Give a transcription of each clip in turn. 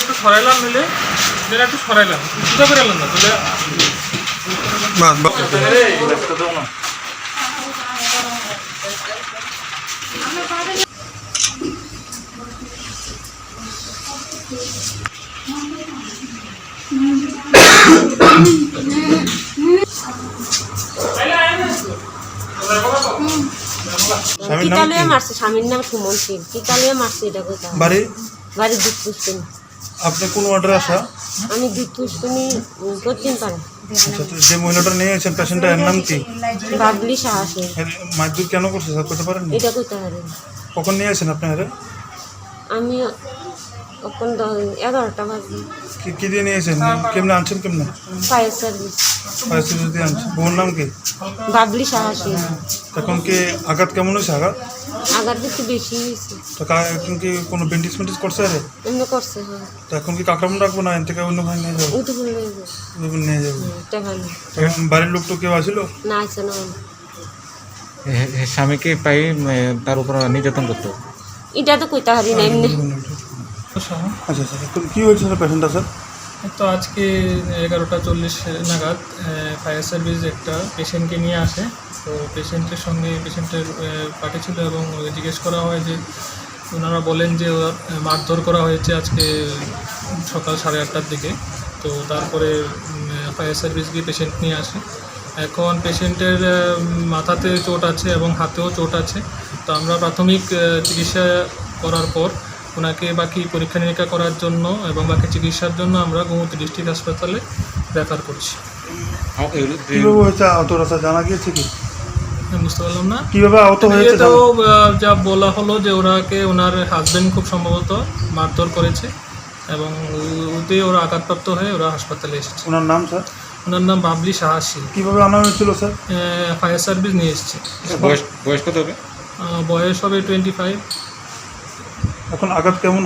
একটু সরাইলাম মিলে একটু সরাইলাম সুতা করে এলাম না টিকালিয়া মারছে, স্বামীর নাম সুমন সিং। টিকালিয়া মারছে, এটা কোথায়? বাড়ি দুধ পুষ্পিনী। আপনি কোন অর্ডারে আসা? আমি দুধ পুষ্পিনী করতেন পারে। যে মহিলাটা নিয়ে এসেছেন পেশেন্টের নাম কি? বাবলি সাহসী। মারধর কেন করছে স্যার করতে পারেন? এটা কোথায় পারে? কখন নিয়ে আসেন আপনি? আমি এখন 11টা বাজে। কি দিয়ে নিয়ে এসেছেন? কেমনে আনছেন? কেমনে? Fire service. ফায়ার সার্ভিস দিয়ে আনছেন। বোন নাম কি? বাবলি সাহসী। এখন কি আঘাত কেমন হয়েছে? আঘাত একটু বেশি হয়েছে। তো এখন কি কোনো ব্যান্ডেজ ফ্যান্ডেজ করছে? এমনি করছে। হ্যাঁ। তো এখন কি কাকরাম রাখবো না এন থেকে অন্য ভাই নিয়ে যাবো? নিয়ে যাবো। বাড়ির লোক তো কেউ আসিল না? আছে না। স্বামীকে পাই তার উপর নির্যাতন করতো। এটা তো কইতে হারি না এমনি। আচ্ছা স্যার, এখন কী হয়েছে স্যার পেশেন্টটা? স্যার তো আজকে 11:40 নাগাদ ফায়ার সার্ভিস একটা পেশেন্টকে নিয়ে আসে। তো পেশেন্টের সঙ্গে পেশেন্টের পার্টি ছিল এবং জিজ্ঞেস করা হয় যে ওনারা বলেন যে মারধর করা হয়েছে আজকে সকাল 8:30টার দিকে। তো তারপরে ফায়ার সার্ভিস গিয়ে পেশেন্ট নিয়ে আসে। এখন পেশেন্টের মাথাতে চোট আছে এবং হাতেও চোট আছে। তো আমরা প্রাথমিক চিকিৎসা করার পর ওনাকে বাকি পরীক্ষা নিরীক্ষা করার জন্য এবং বাকি চিকিৎসার জন্য আমরা গোমতী ডিস্ট্রিক্ট হাসপাতালে রেফার করছি। কীভাবে হয়েছে আহতরা স্যার জানা গিয়েছে কি? বুঝতে পারলাম না কীভাবে আহত হয়েছে। তো যা বলা হলো যে ওনার হাজবেন্ড খুব সম্ভবত মারধর করেছে এবং ওতে ওরা আঘাতপ্রাপ্ত হয়ে ওরা হাসপাতালে এসেছে। ওনার নাম স্যার? ওনার নাম বাবলি সাহসী। কীভাবে আনা হয়েছিল স্যার? ফায়ার সার্ভিস নিয়ে এসেছে। বয়স কত হবে? বয়স হবে 25। এখন আঘাত কেমন?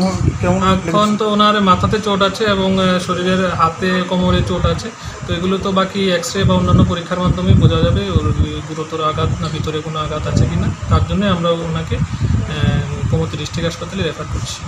এখন তো ওনার মাথাতে চোট আছে এবং শরীরের হাতে কোমরে চোট আছে। তো এগুলো তো বাকি এক্সরে বা অন্যান্য পরীক্ষার মাধ্যমে বোঝা যাবে ওর গুরুতর আঘাত না ভিতরে কোনো আঘাত আছে কিনা। তার জন্য আমরা ওনাকে গোমতী ডিস্ট্রিক্ট হাসপাতালে রেফার করছি।